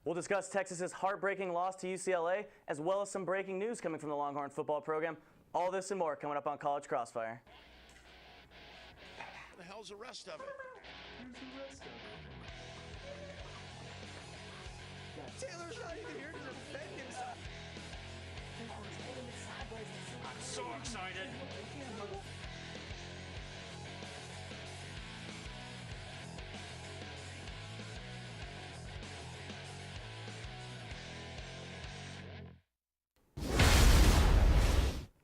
We'll discuss Texas's heartbreaking loss to UCLA, as well as some breaking news coming from the Longhorn football program. All this and more coming up on College Crossfire. What the hell's the rest of it? Taylor's not even here to defend himself. I'm so excited.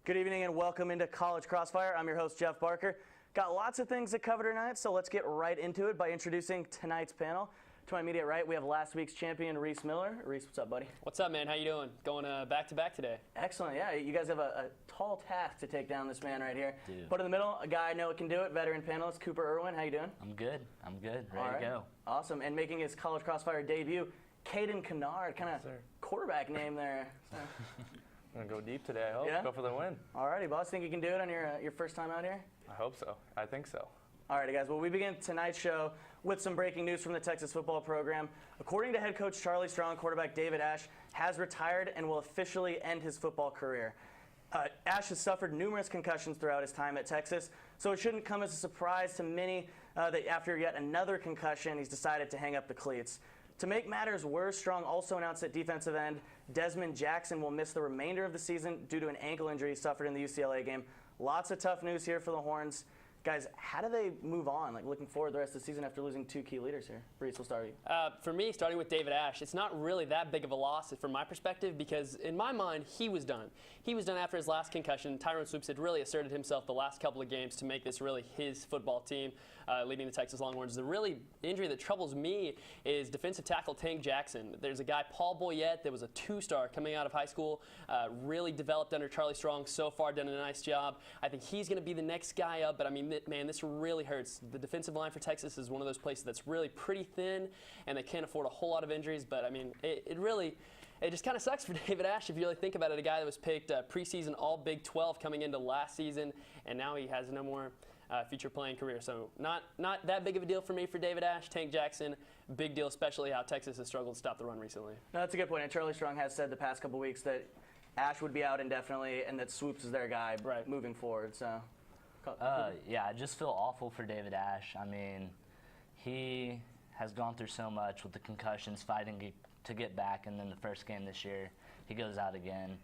Good evening and welcome into College Crossfire. I'm your host, Jeff Barker. Got lots of things to cover tonight, so let's get right into it by introducing tonight's panel. To my immediate right, we have last week's champion, Reese Miller. Reese, what's up, buddy? What's up, man? How you doing? Going back-to-back today. Excellent. Yeah, you guys have a tall task to take down this man right here. Dude. Put in the middle, a guy I know can do it, veteran panelist, Cooper Irwin. How you doing? I'm good. Ready to go. Awesome. And making his College Crossfire debut, Caden Kinard, kind of quarterback name there. So. I'm going to go deep today, I hope. Yeah? Go for the win. All righty, boss. Think you can do it on your first time out here? I hope so. I think so. All righty, guys. Well, we begin tonight's show with some breaking news from the Texas football program. According to head coach Charlie Strong, quarterback David Ash has retired and will officially end his football career. Ash has suffered numerous concussions throughout his time at Texas, so it shouldn't come as a surprise to many that after yet another concussion, he's decided to hang up the cleats. To make matters worse, Strong also announced that defensive end Desmond Jackson will miss the remainder of the season due to an ankle injury he suffered in the UCLA game. Lots of tough news here for the Horns. Guys, how do they move on, like looking forward the rest of the season after losing two key leaders here? Reese, we'll start with you. For me, starting with David Ash, it's not really that big of a loss from my perspective because in my mind, he was done. He was done after his last concussion. Tyrone Swoops had really asserted himself the last couple of games to make this really his football team, leading the Texas Longhorns. The really injury that troubles me is defensive tackle Tank Jackson. There's a guy, Paul Boyette, that was a two-star coming out of high school, really developed under Charlie Strong, so far done a nice job. I think he's going to be the next guy up, but I mean, man, this really hurts. The defensive line for Texas is one of those places that's really pretty thin, and they can't afford a whole lot of injuries, but I mean, it just kind of sucks for David Ash if you really think about it. A guy that was picked preseason all Big 12 coming into last season, and now he has no more future playing career. So not that big of a deal for me for David Ash. Tank Jackson, big deal, especially how Texas has struggled to stop the run recently. No, that's a good point. And Charlie Strong has said the past couple weeks that Ash would be out indefinitely and that Swoops is their guy moving forward. So. Yeah, I just feel awful for David Ash. I mean, he has gone through so much with the concussions, fighting to get back, and then the first game this year, he goes out again.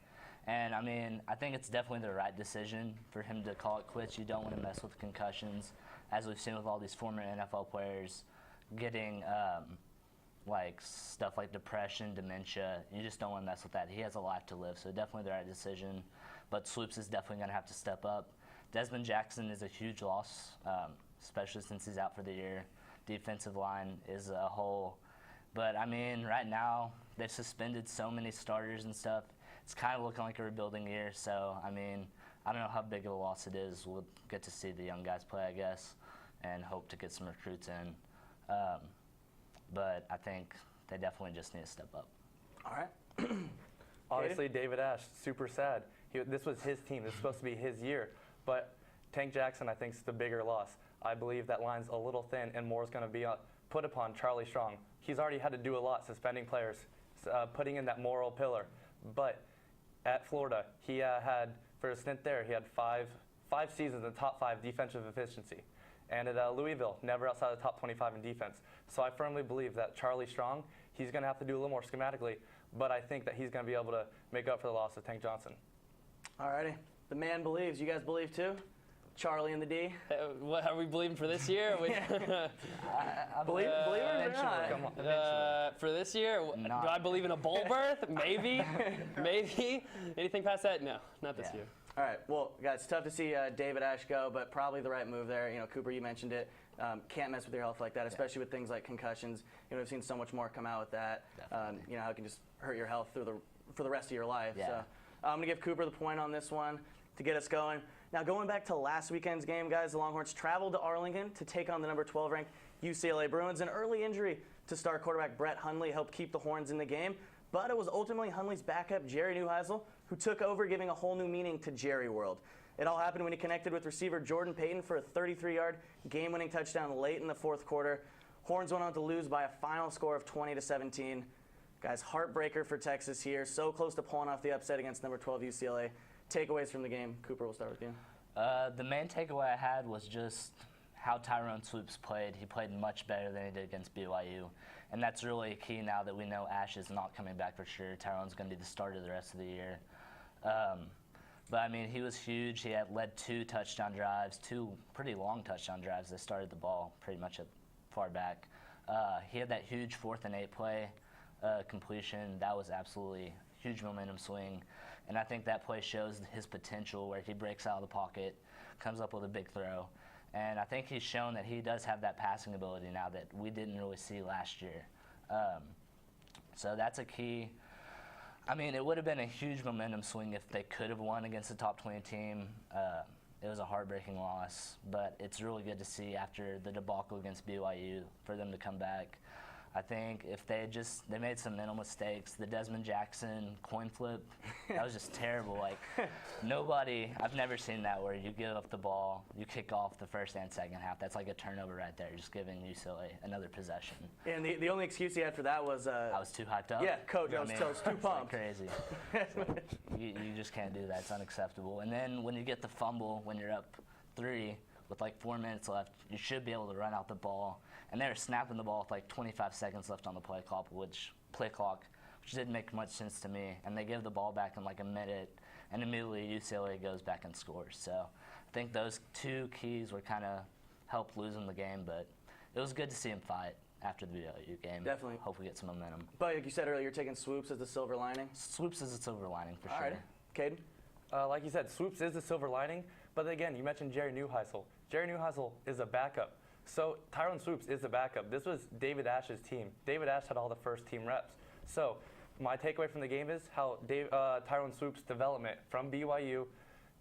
And, I mean, I think it's definitely the right decision for him to call it quits. You don't want to mess with concussions, as we've seen with all these former NFL players getting, like, stuff like depression, dementia. You just don't want to mess with that. He has a life to live, so definitely the right decision. But Swoops is definitely going to have to step up. Desmond Jackson is a huge loss, especially since he's out for the year. Defensive line is a hole. But, I mean, right now, they've suspended so many starters and stuff. It's kind of looking like a rebuilding year. So, I mean, I don't know how big of a loss it is. We'll get to see the young guys play, I guess, and hope to get some recruits in. But I think they definitely just need to step up. All right. Obviously, David Ash, super sad. This was his team. This was supposed to be his year. But Tank Jackson, I think, is the bigger loss. I believe that line's a little thin, and more is going to be put upon Charlie Strong. He's already had to do a lot, suspending players, putting in that moral pillar. But at Florida, he had, for a stint there, he had five seasons in the top 5 defensive efficiency. And at Louisville, never outside the top 25 in defense. So I firmly believe that Charlie Strong, he's going to have to do a little more schematically, but I think that he's going to be able to make up for the loss of Tank Johnson. All righty. The man believes. You guys believe too? Charlie and the D? What are we believing for this year? I believe it or not? Come on. For this year, do I believe in a bowl berth? Maybe. Maybe. Anything past that? No, not this year. All right. Well, guys, it's tough to see David Ash go, but probably the right move there. You know, Cooper, you mentioned it. Can't mess with your health like that, especially with things like concussions. You know, we've seen so much more come out with that. You know, how it can just hurt your health for the rest of your life. Yeah. So I'm going to give Cooper the point on this one to get us going. Now, going back to last weekend's game, guys, the Longhorns traveled to Arlington to take on the number 12 ranked UCLA Bruins. An early injury to star quarterback Brett Hundley helped keep the Horns in the game, but it was ultimately Hundley's backup, Jerry Neuheisel, who took over, giving a whole new meaning to Jerry World. It all happened when he connected with receiver Jordan Payton for a 33-yard game-winning touchdown late in the fourth quarter. Horns went on to lose by a final score of 20-17. Guys, heartbreaker for Texas here. So close to pulling off the upset against number 12 UCLA. Takeaways from the game. Cooper, we'll start with you. The main takeaway I had was just how Tyrone Swoops played. He played much better than he did against BYU. And that's really key now that we know Ash is not coming back for sure. Tyrone's going to be the starter the rest of the year. But, I mean, he was huge. He had led 2 touchdown drives, 2 pretty long touchdown drives. They started the ball pretty much far back. He had that huge 4th and 8 play completion. That was absolutely huge momentum swing. And I think that play shows his potential where he breaks out of the pocket, comes up with a big throw. And I think he's shown that he does have that passing ability now that we didn't really see last year. So that's a key. I mean, it would have been a huge momentum swing if they could have won against a top 20 team. It was a heartbreaking loss, but it's really good to see after the debacle against BYU for them to come back. I think if they made some mental mistakes, the Desmond Jackson coin flip, that was just terrible. Like, I've never seen that where you give up the ball, you kick off the first and second half. That's like a turnover right there, just giving UCLA another possession. And the only excuse he had for that was... I was too hyped up. Yeah, coach, I was too pumped. Crazy. you just can't do that. It's unacceptable. And then when you get the fumble, when you're up 3 with like 4 minutes left, you should be able to run out the ball. And they were snapping the ball with like 25 seconds left on the play clock, which didn't make much sense to me. And they give the ball back in like a minute, and immediately UCLA goes back and scores. So I think those 2 keys were kind of helped losing the game, but it was good to see him fight after the BYU game. Definitely. Hope we get some momentum. But like you said earlier, you're taking Swoops as the silver lining. Swoops is a silver lining for All sure. right. Caden? Like you said, Swoops is the silver lining. But again, you mentioned Jerry Neuheisel. Jerry Neuheisel is a backup. So Tyrone Swoops is the backup. This was David Ash's team. David Ash had all the first team reps. So my takeaway from the game is how Tyrone Swoops' development from BYU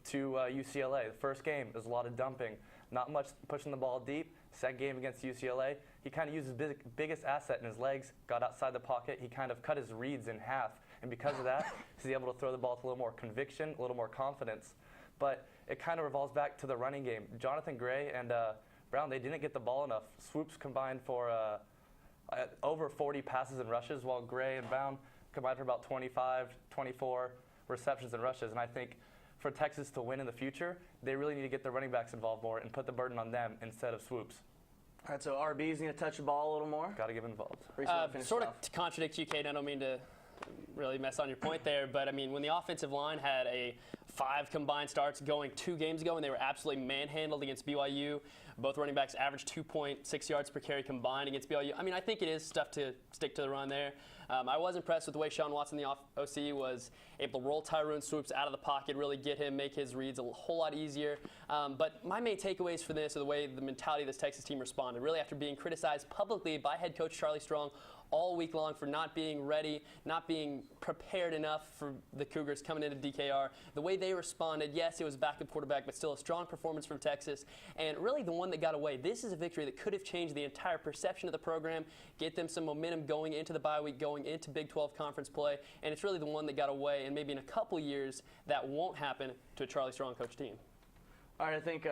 to UCLA. The first game was a lot of dumping, not much pushing the ball deep. Second game against UCLA, he kind of used his biggest asset in his legs, got outside the pocket. He kind of cut his reads in half. And because of that, he's able to throw the ball with a little more conviction, a little more confidence. But it kind of revolves back to the running game. Jonathan Gray and Brown, they didn't get the ball enough. Swoops combined for over 40 passes and rushes, while Gray and Brown combined for about 25, 24 receptions and rushes. And I think for Texas to win in the future, they really need to get the running backs involved more and put the burden on them instead of Swoops. All right, so RBs need to touch the ball a little more. Got to get involved. Sort of to contradict you, Kate, I don't mean to really mess on your point there, but I mean, when the offensive line had a 5 combined starts going 2 games ago, and they were absolutely manhandled against BYU, both running backs averaged 2.6 yards per carry combined against BYU. I mean, I think it is tough to stick to the run there. I was impressed with the way Sean Watson, the OC, was able to roll Tyrone Swoops out of the pocket, really get him, make his reads a whole lot easier. But my main takeaways for this are the way the mentality of this Texas team responded, really after being criticized publicly by head coach Charlie Strong all week long for not being ready, not being prepared enough for the Cougars coming into DKR. The way they responded, yes, it was a backup quarterback, but still a strong performance from Texas. And really the one that got away. This is a victory that could have changed the entire perception of the program, get them some momentum going into the bye week, going into Big 12 conference play. And it's really the one that got away. And maybe in a couple years, that won't happen to a Charlie Strong coach team. All right, I think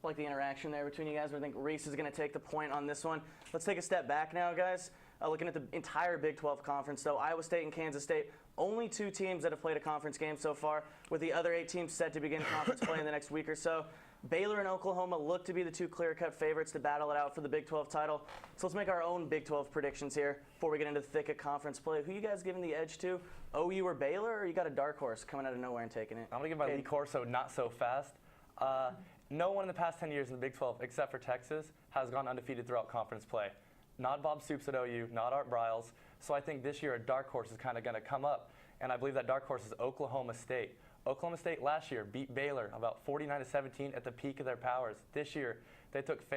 like the interaction there between you guys. I think Reese is going to take the point on this one. Let's take a step back now, guys. Looking at the entire Big 12 conference, though, Iowa State and Kansas State, only 2 teams that have played a conference game so far, with the other 8 teams set to begin conference play in the next week or so. Baylor and Oklahoma look to be the 2 clear-cut favorites to battle it out for the Big 12 title. So let's make our own Big 12 predictions here before we get into the thick of conference play. Who you guys giving the edge to? OU or Baylor, or you got a dark horse coming out of nowhere and taking it? I'm going to give my lead horse, so not so fast. No one in the past 10 years in the Big 12, except for Texas, has gone undefeated throughout conference play. Not Bob Stoops at OU, not Art Briles. So I think this year a dark horse is kind of going to come up, and I believe that dark horse is Oklahoma State. Oklahoma State last year beat Baylor about 49-17 at the peak of their powers. This year they took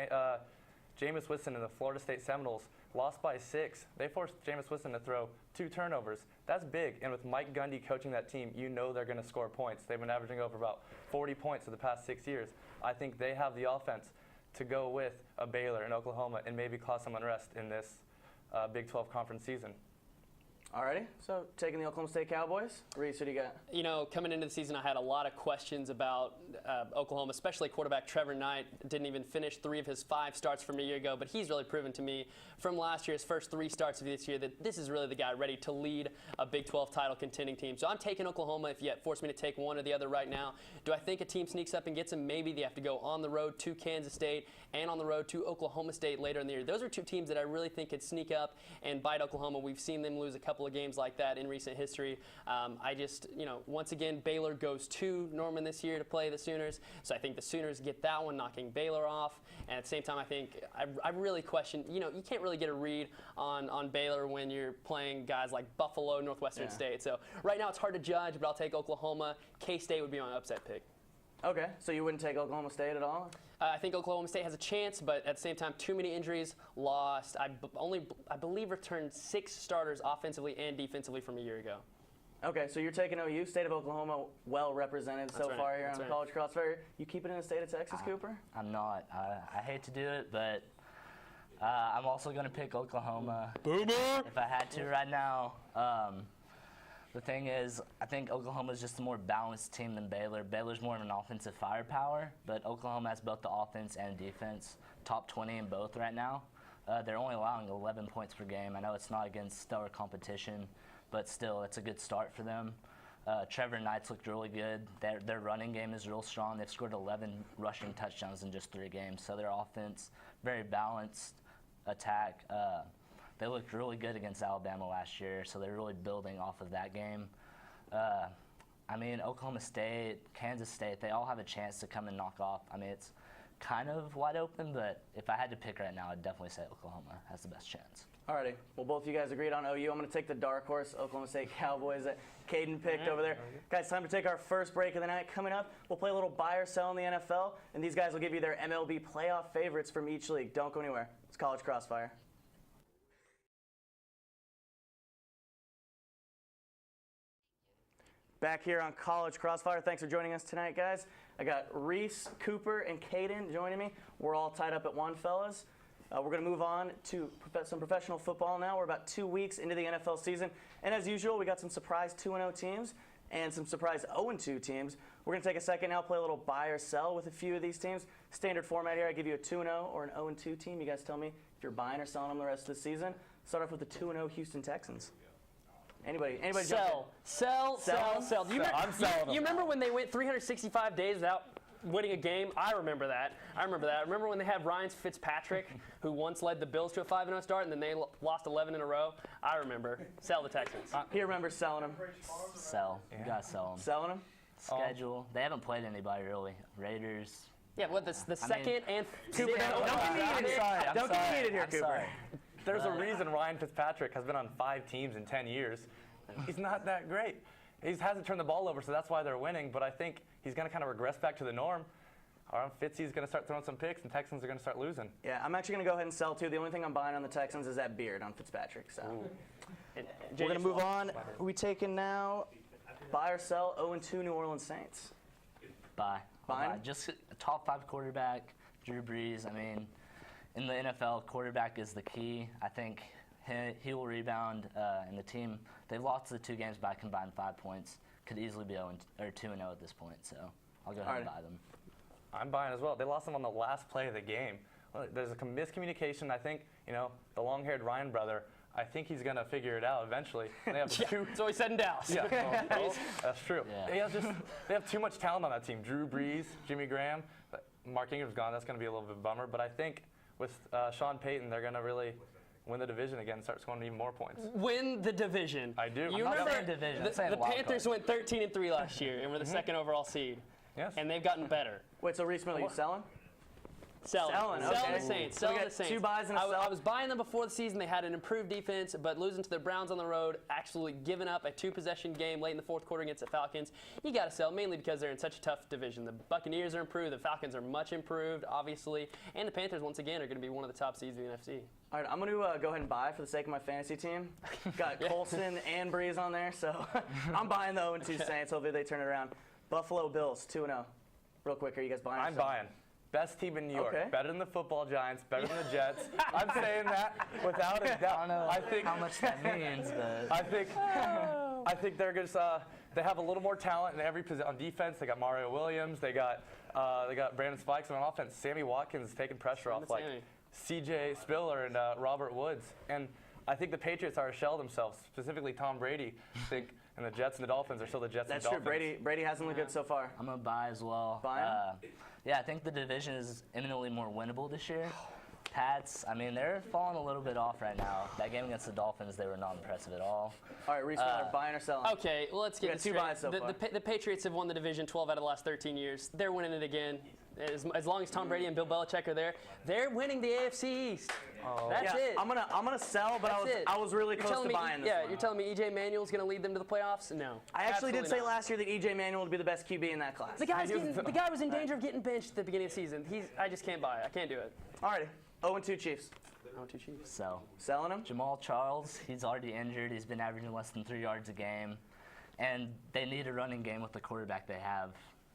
Jameis Winston and the Florida State Seminoles, lost by 6. They forced Jameis Winston to throw 2 turnovers. That's big, and with Mike Gundy coaching that team, you know they're going to score points. They've been averaging over about 40 points for the past 6 years. I think they have the offense to go with a Baylor and Oklahoma and maybe cause some unrest in this Big 12 conference season. Alrighty, so taking the Oklahoma State Cowboys. Reese, who do you got? You know, coming into the season, I had a lot of questions about Oklahoma, especially quarterback Trevor Knight. Didn't even finish 3 of his 5 starts from a year ago, but he's really proven to me from last year's first 3 starts of this year that this is really the guy ready to lead a Big 12 title contending team. So I'm taking Oklahoma. If you force me to take one or the other right now, do I think a team sneaks up and gets him? Maybe. They have to go on the road to Kansas State and on the road to Oklahoma State later in the year. Those are 2 teams that I really think could sneak up and bite Oklahoma. We've seen them lose a couple of games like that in recent history. I just, once again, Baylor goes to Norman this year to play the Sooners. So I think the Sooners get that one, knocking Baylor off. And at the same time, I think I really question, you can't really get a read on Baylor when you're playing guys like Buffalo, Northwestern State. So right now it's hard to judge, but I'll take Oklahoma. K-State would be my upset pick. Okay, so you wouldn't take Oklahoma State at all? I think Oklahoma State has a chance, but at the same time, too many injuries, lost. I believe returned 6 starters offensively and defensively from a year ago. Okay, so you're taking OU. State of Oklahoma well represented so right, far here on right. College Crossfire. You keep it in the state of Texas, Cooper? I'm not. I hate to do it, but I'm also going to pick Oklahoma. Boomer! If I had to right now. The thing is, I think Oklahoma's just a more balanced team than Baylor. Baylor's more of an offensive firepower, but Oklahoma has both the offense and defense, top 20 in both right now. They're only allowing 11 points per game. I know it's not against stellar competition, but still, it's a good start for them. Trevor Knight's looked really good. Their running game is real strong. They've scored 11 rushing touchdowns in just 3 games, so their offense, very balanced attack. They looked really good against Alabama last year, so they're really building off of that game. Oklahoma State, Kansas State, they all have a chance to come and knock off. It's kind of wide open, but if I had to pick right now, I'd definitely say Oklahoma has the best chance. Alrighty, well, both of you guys agreed on OU. I'm going to take the dark horse, Oklahoma State Cowboys that Caden picked over there. Guys, time to take our first break of the night. Coming up, we'll play a little buy or sell in the NFL, and these guys will give you their MLB playoff favorites from each league. Don't go anywhere. It's College Crossfire. Back here on College Crossfire. Thanks for joining us tonight, guys. I got Reese, Cooper, and Caden joining me. We're all tied up at 1, fellas. We're going to move on to some professional football now. We're about 2 weeks into the NFL season. And as usual, we got some surprise 2-0 teams and some surprise 0-2 teams. We're going to take a second now, play a little buy or sell with a few of these teams. Standard format here. I give you a 2-0 or an 0-2 team. You guys tell me if you're buying or selling them the rest of the season. Start off with the 2-0 Houston Texans. Anybody Sell. Do you remember when they went 365 days without winning a game? I remember that. I remember when they had Ryan Fitzpatrick, who once led the Bills to a 5-0 start, and then they lost 11 in a row. I remember. Sell the Texans. He remembers selling them. Sell. You got to sell them. Selling them? Schedule. They haven't played anybody, really. Raiders. Yeah, the second and Cooper, don't get me heated. Don't get me heated here, Cooper. Sorry. There's a reason Ryan Fitzpatrick has been on 5 teams in 10 years. He's not that great. He hasn't turned the ball over, so that's why they're winning. But I think he's going to kind of regress back to the norm. Fitzy's going to start throwing some picks, and Texans are going to start losing. Yeah, I'm actually going to go ahead and sell, too. The only thing I'm buying on the Texans is that beard on Fitzpatrick. So we're going to move on. Who are we taking now? Buy or sell 0-2 New Orleans Saints? Buy. Buying? Just a top 5 quarterback, Drew Brees. In the NFL, quarterback is the key. I think he will rebound, and the team, they've lost the 2 games by combined 5 points. Could easily be 2-0 at this point, so I'll go ahead and buy them. I'm buying as well. They lost them on the last play of the game. Well, there's a miscommunication. I think, the long-haired Ryan brother, I think he's going to figure it out eventually. They have so he said in Dallas. Yeah, well, that's true. Yeah. They have too much talent on that team. Drew Brees, Jimmy Graham. Mark Ingram's gone. That's going to be a little bit bummer. But I think with Sean Payton, they're going to really win the division again and start scoring even more points. Win the division. I do. You I'm not remember saying division, I'm saying the wild Panthers card. went 13-3 last year and were the second overall seed. Yes. And they've gotten better. Wait, so Reese Miller, you selling? Selling okay. the Saints. So we Selling got the Saints. 2 buys and a sell. I was buying them before the season. They had an improved defense, but losing to the Browns on the road, actually giving up a 2-possession game late in the 4th quarter against the Falcons. You got to sell, mainly because they're in such a tough division. The Buccaneers are improved. The Falcons are much improved, obviously. And the Panthers, once again, are going to be one of the top seeds in the NFC. All right, I'm going to go ahead and buy for the sake of my fantasy team. Got Colson and Breeze on there, so I'm buying the 0-2 Saints. Hopefully they turn it around. Buffalo Bills, 2-0. Real quick, are you guys buying? I'm buying. Best team in New York. Okay. Better than the football Giants. Better than the Jets. I'm saying that without a doubt. I don't know I think how much that means, but I think they're just they have a little more talent in every position. On defense, they got Mario Williams. They got Brandon Spikes. And on offense, Sammy Watkins taking pressure off like C.J. Spiller and Robert Woods. And I think the Patriots are a shell themselves, specifically Tom Brady. I think, and the Jets and the Dolphins are still the Jets That's and true. Dolphins. Brady hasn't looked good so far. I'm going to buy as well. Buy him? Yeah, I think the division is eminently more winnable this year. Pats, I mean, they're falling a little bit off right now. That game against the Dolphins, they were not impressive at all. All right, Reese Miller, buying or selling? Okay, well, let's get got this two straight. buys so far. The Patriots have won the division 12 out of the last 13 years. They're winning it again. As long as Tom Brady and Bill Belichick are there, they're winning the AFC East. That's it. I'm gonna sell, but That's it. I was really You're close telling to me, buying this yeah, one. you're telling me E.J. Manuel's going to lead them to the playoffs? No. I actually did say Absolutely not. last year that E.J. Manuel would be the best QB in that class. The guy was in danger of getting benched at the beginning of the season. I just can't buy it. I can't do it. Alrighty, 0-2 Chiefs. Oh, two Chiefs. So, Selling him? Jamal Charles, he's already injured. He's been averaging less than 3 yards a game. And they need a running game with the quarterback they have.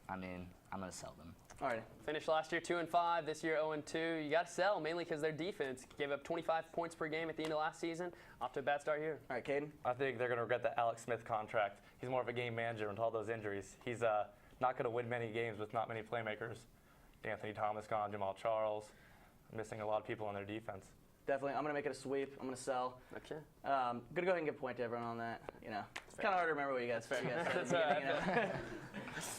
I mean, I'm going to sell them. Alrighty. Finished last year 2-5. This year 0-2. You got to sell mainly because their defense gave up 25 points per game at the end of last season. Off to a bad start here. All right, Caden. I think they're going to regret the Alex Smith contract. He's more of a game manager with all those injuries. He's not going to win many games with not many playmakers. Anthony Thomas gone, Jamal Charles, missing a lot of people on their defense. Definitely. I'm going to make it a sweep. I'm going to sell. Okay. I'm going to go ahead and give a point to everyone on that. You know, it's kind of hard to remember what you guys said. That's all right.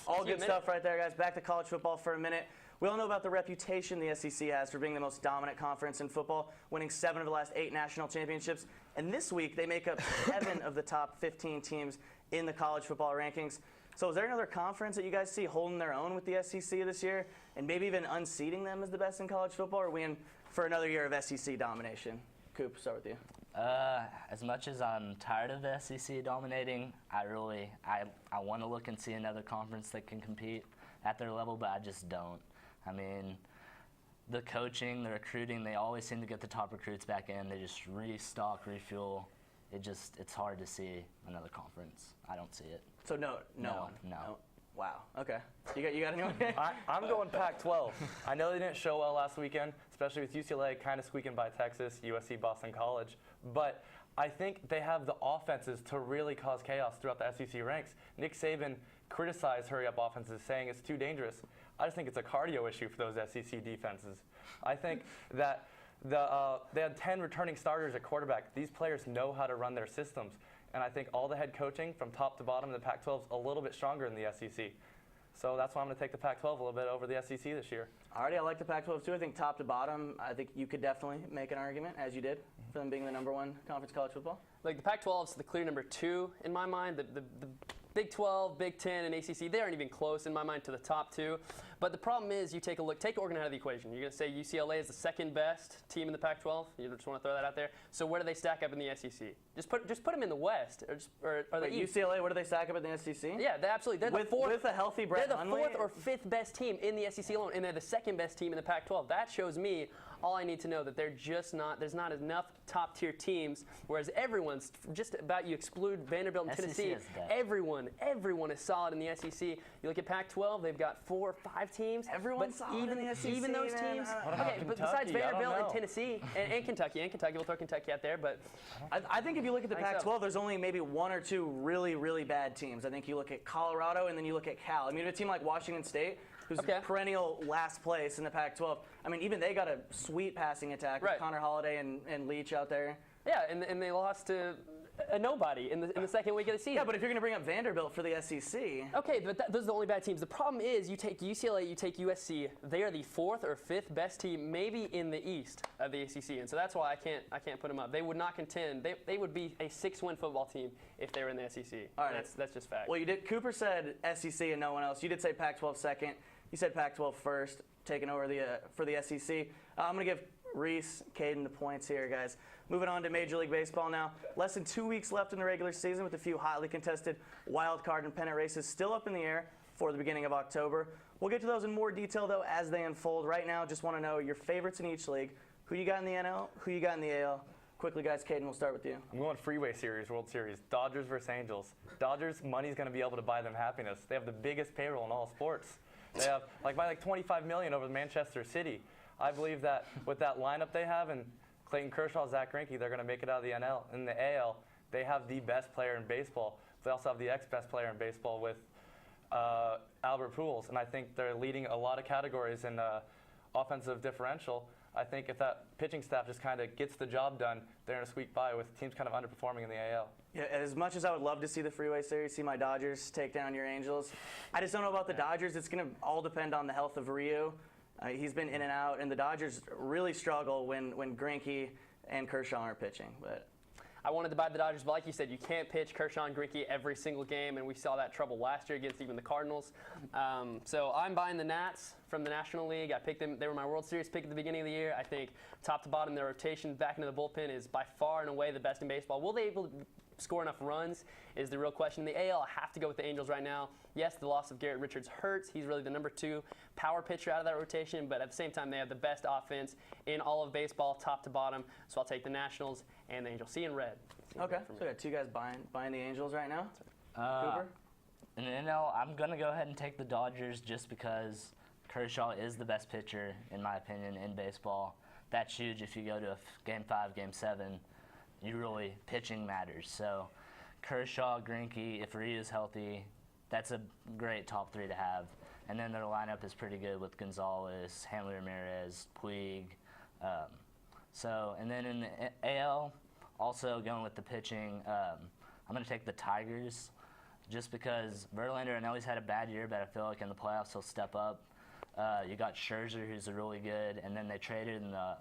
All good stuff right there, guys. Back to college football for a minute. We all know about the reputation the SEC has for being the most dominant conference in football, winning 7 of the last 8 national championships. And this week, they make up 7 of the top 15 teams in the college football rankings. So is there another conference that you guys see holding their own with the SEC this year and maybe even unseating them as the best in college football? Or are we in for another year of SEC domination? Coop, start with you. As much as I'm tired of the SEC dominating, I want to look and see another conference that can compete at their level, but I just don't. I mean, the coaching, the recruiting, they always seem to get the top recruits back in. They just restock, refuel. It's hard to see another conference. I don't see it. So no. Wow. Okay. You got anyone? I'm going Pac-12. I know they didn't show well last weekend, especially with UCLA kind of squeaking by Texas, USC, Boston College. But I think they have the offenses to really cause chaos throughout the SEC ranks. Nick Saban criticized hurry-up offenses, saying it's too dangerous. I just think it's a cardio issue for those SEC defenses. I think that they had 10 returning starters at quarterback. These players know how to run their systems. And I think all the head coaching from top to bottom in the Pac-12 is a little bit stronger than the SEC. So that's why I'm going to take the Pac-12 a little bit over the SEC this year. Alrighty, I like the Pac-12 too. I think top to bottom, I think you could definitely make an argument, as you did, for them being the #1 conference in college football. Like the Pac-12 is the clear number 2 in my mind. The Big 12, Big 10, and ACC, they aren't even close in my mind to the top 2. But the problem is, you take a look, take Oregon out of the equation. You're going to say UCLA is the second best team in the Pac-12. You just want to throw that out there. So where do they stack up in the SEC? Just put them in the West, or the East. UCLA, where do they stack up in the SEC? Yeah, absolutely. They're the fourth. With a healthy Brett They're the Hundley? 4th or 5th best team in the SEC alone, and they're the 2nd best team in the Pac-12. That shows me all I need to know, that there's not enough top-tier teams, whereas everyone's just about, you exclude Vanderbilt and Tennessee, everyone is solid in the SEC. You look at Pac-12, they've got 4 or 5 teams. Everyone's solid in the SEC, even those man. teams. about Okay, but besides Kentucky? I don't Vanderbilt and know. Tennessee, and Kentucky, we'll throw Kentucky out there, but I think if you look at the I think so. Pac-12, there's only maybe 1 or 2 really, really bad teams. I think you look at Colorado and then you look at Cal. I mean, a team like Washington State, who's perennial last place in the Pac-12. I mean, even they got a sweet passing attack with Connor Holiday and Leach out there. yeah, and they lost to a nobody in the second week of the season. Yeah, but if you're going to bring up Vanderbilt for the SEC. Okay, but those are the only bad teams. The problem is, you take UCLA, you take USC. They are the 4th or 5th best team, maybe in the East of the ACC, and so that's why I can't put them up. They would not contend. They would be a 6-win football team if they were in the SEC. All right, that's just fact. Well, you did. Cooper said SEC and no one else. You did say Pac-12 second. You said Pac-12 first, taking over for the SEC. I'm going to give Reese, Caden the points here, guys. Moving on to Major League Baseball now. Less than 2 weeks left in the regular season, with a few hotly contested wild card and pennant races still up in the air for the beginning of October. We'll get to those in more detail, though, as they unfold. Right now, just want to know your favorites in each league. Who you got in the NL? Who you got in the AL? Quickly, guys, Caden, we'll start with you. I'm going Freeway Series, World Series. Dodgers versus Angels. Dodgers, money's going to be able to buy them happiness. They have the biggest payroll in all sports. They have by 25 million over Manchester City. I believe that with that lineup they have and Clayton Kershaw, Zach Greinke, they're going to make it out of the NL. In the AL, they have the best player in baseball. They also have the ex-best player in baseball with Albert Pujols, and I think they're leading a lot of categories in offensive differential. I think if that pitching staff just kind of gets the job done, they're going to squeak by with teams kind of underperforming in the AL. Yeah, as much as I would love to see the Freeway Series, see my Dodgers take down your Angels, I just don't know about the Dodgers. It's going to all depend on the health of Ryu. He's been in and out, and the Dodgers really struggle when Greinke and Kershaw aren't pitching. But I wanted to buy the Dodgers, but like you said, you can't pitch Kershaw and Greinke every single game, and we saw that trouble last year against even the Cardinals. So I'm buying the Nats from the National League. I picked them. They were my World Series pick at the beginning of the year. I think top to bottom, their rotation back into the bullpen is by far and away the best in baseball. Will they be able to score enough runs is the real question. In the AL, I have to go with the Angels right now. Yes, the loss of Garrett Richards hurts. He's really the number 2 power pitcher out of that rotation, but at the same time, they have the best offense in all of baseball, top to bottom. So I'll take the Nationals and the Angels. See in red. okay, so we got 2 guys buying the Angels right now. Cooper? In the NL, I'm going to go ahead and take the Dodgers just because Kershaw is the best pitcher, in my opinion, in baseball. That's huge if you go to Game 5, Game 7. Pitching matters. So Kershaw, Greinke, if Ryu's healthy, that's a great top 3 to have. And then their lineup is pretty good with Gonzalez, Hanley Ramirez, Puig. And then in the AL, also going with the pitching, I'm going to take the Tigers just because Verlander, I know he's had a bad year, but I feel like in the playoffs he'll step up. You got Scherzer, who's really good, and then they traded in the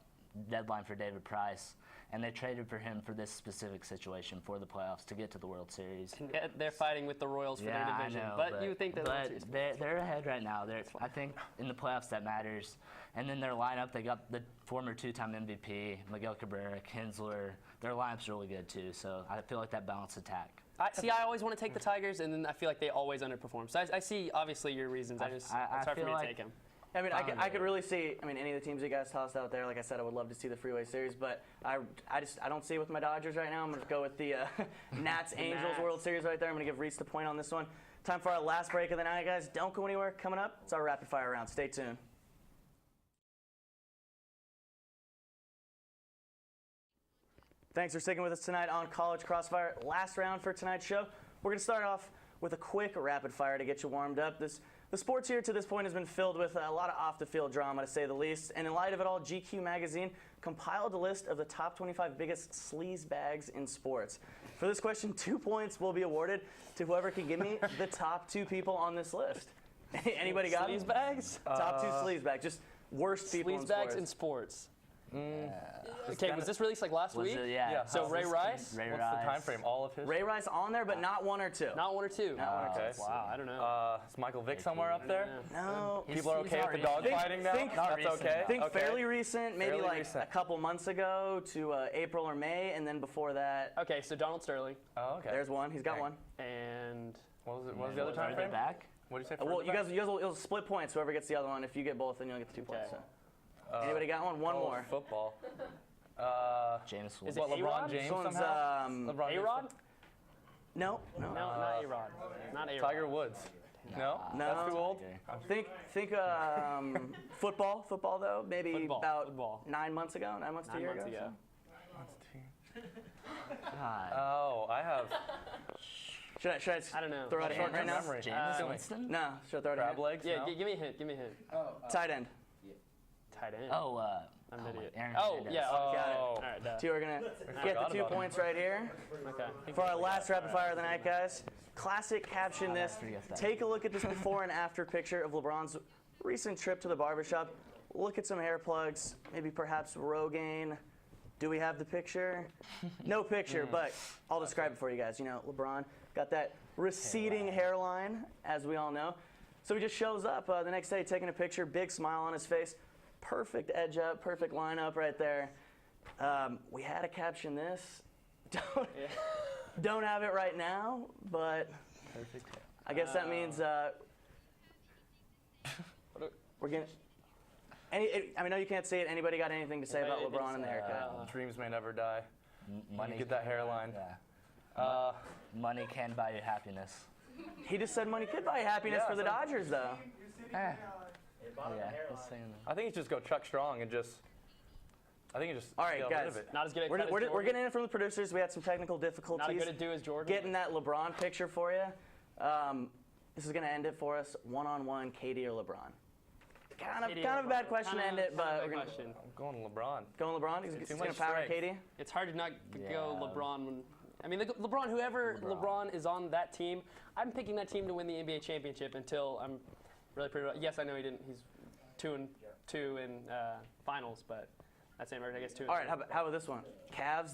deadline for David Price. And they traded for him for this specific situation for the playoffs to get to the World Series. They're fighting with the Royals for their division, I know, but you think that they're ahead right now. I think in the playoffs that matters. And then their lineup, they got the former 2-time MVP, Miguel Cabrera, Kinsler. Their lineup's really good too, so I feel like that balanced attack. I always want to take the Tigers, and then I feel like they always underperform. So I see, obviously, your reasons. It's hard for me to take them. I mean, I could really see. I mean, any of the teams you guys tossed out there. Like I said, I would love to see the Freeway Series, but I don't see it with my Dodgers right now. I'm going to go with the Nats Angels World Series right there. I'm going to give Reese the point on this one. Time for our last break of the night, guys. Don't go anywhere. Coming up, it's our rapid fire round. Stay tuned. Thanks for sticking with us tonight on College Crossfire. Last round for tonight's show. We're going to start off with a quick rapid fire to get you warmed up. The sports here to this point has been filled with a lot of off-the-field drama, to say the least. And in light of it all, GQ magazine compiled a list of the top 25 biggest sleaze bags in sports. For this question, 2 points will be awarded to whoever can give me the top 2 people on this list. Anybody got sleaze bags? Top 2 sleaze bags, just worst people in Sleaze sports. bags in sports. Okay, was this released like last week? Yeah. So Ray Rice? Ray What's Rice. the time frame? All of his? Ray Rice on there, but not 1 or 2. Not 1 or 2. Not 1 or 2. Wow, I don't know. Is Michael Vick somewhere up there? No. People are He's okay with the not dog recent. fighting now? Think- That's okay? Think Okay. fairly recent, maybe Fairly like recent. a couple months ago to April or May, and then before that, Okay, so Donald Sterling. Oh, okay. there's one. He's got one. And What was the other time Are frame? they back? What did you say? Well, further you back? guys will split points. Whoever gets the other one, if you get both, then you'll get the 2 points. So. Anybody got one? One more. Football. James Is Wilson. it LeBron A-Rod? James This one's somehow? LeBron James. A-Rod? no. No, not A-Rod. Not A-Rod. Tiger Woods. No? No. That's too old? Think football. Football though. Maybe Football, about football. 9 months ago. 9 months to a 9 year months ago. ago. God. Oh, I have Should I I don't know. throw out a hint right now? memory. James Winston? No. Should I throw out a Crab hint? legs? Yeah, No? give me a hint. Give me a hint. Tight end. Tight end. Oh, I'm an idiot. Aaron Oh, Hernandez. yeah. Got it. All right, duh. 2 are gonna get forgot the 2 about points right here. Okay. For our last rapid fire of the night, guys, classic caption this. Take a look at this before and after picture of LeBron's recent trip to the barbershop. Look at some hair plugs, maybe perhaps Rogaine. Do we have the picture? No picture, but I'll describe it for you guys. You know, LeBron got that receding hairline, as we all know. So he just shows up the next day taking a picture, big smile on his face, perfect edge up, perfect lineup right there. We had to caption this. Don't have it right now, but I guess that means we're gonna. I know you can't see it. Anybody got anything to say about LeBron and the haircut? Dreams may never die. Money. Get that hairline. Money can buy you happiness. He just said money could buy happiness Yeah, for the so- Dodgers, though. Yeah, he's saying that. I think he just go Chuck Strong and just. I think he just. All right, get rid guys. of it. Not as good a cut as We're Jordan. getting in from the producers. We had some technical difficulties. Not as good a do as Jordan. Getting that LeBron picture for you. This is going to end it for us. One-on-one, KD or LeBron? Kind of a bad question to end it, but we're going to I'm going LeBron. go LeBron. He's Too going to much power strength. KD. It's hard to not go Yeah. LeBron when. I mean, LeBron, whoever LeBron is on that team, I'm picking that team to win the NBA championship until I'm really pretty. Yes, I know he didn't. He's 2-2 in finals, but that's same record, I guess 2. All right, how about this one? Cavs,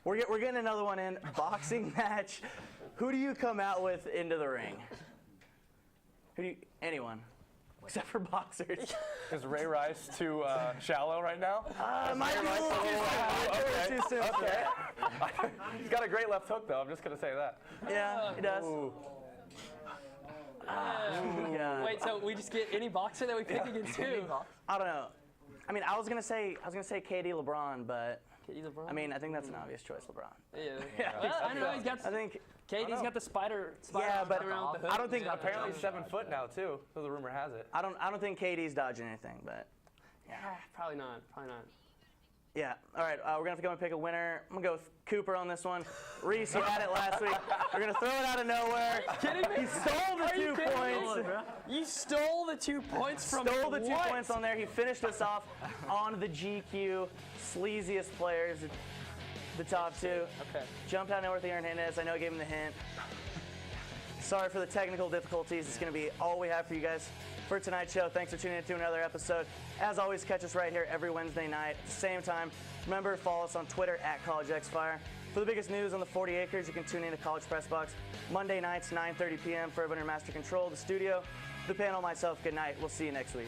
We're getting another one in. Boxing match. Who do you come out with into the ring? Anyone. Except for boxers. Is Ray Rice too shallow right now? Might be a little too soon. Okay. He's got a great left hook, though. I'm just going to say that. Yeah, he does. Ooh. God. Wait, so we just get any boxer that we pick against who? I don't know. I mean, I was gonna say KD, LeBron, but KD, LeBron. I mean, I think that's an obvious choice, LeBron. Yeah. Well, I don't know. He's got. I think. KD's got the spider Yeah, but around with the hood. I don't think. Apparently he's 7 foot now, too, so the rumor has it. I don't think KD's dodging anything, but Probably not. Probably not. yeah. All right, we're gonna have to go and pick a winner. I'm gonna go with Cooper on this one. Reese, you had it last week. We're gonna throw it out of nowhere. Kidding me? He stole the Are you 2 kidding me? points. You stole the 2 points from Stole the 2 what? points on there. He finished us off on the GQ sleaziest players, the top 2. Okay. Jumped out north of Aaron Hernandez. I know I gave him the hint. Sorry for the technical difficulties. It's going to be all we have for you guys for tonight's show. Thanks for tuning in to another episode. As always, catch us right here every Wednesday night at the same time. Remember, follow us on Twitter at CollegeXFire. For the biggest news on the 40 acres, you can tune in to College Press Box Monday nights, 9:30 p.m. for everyone in Master Control, the studio, the panel, myself. Good night. We'll see you next week.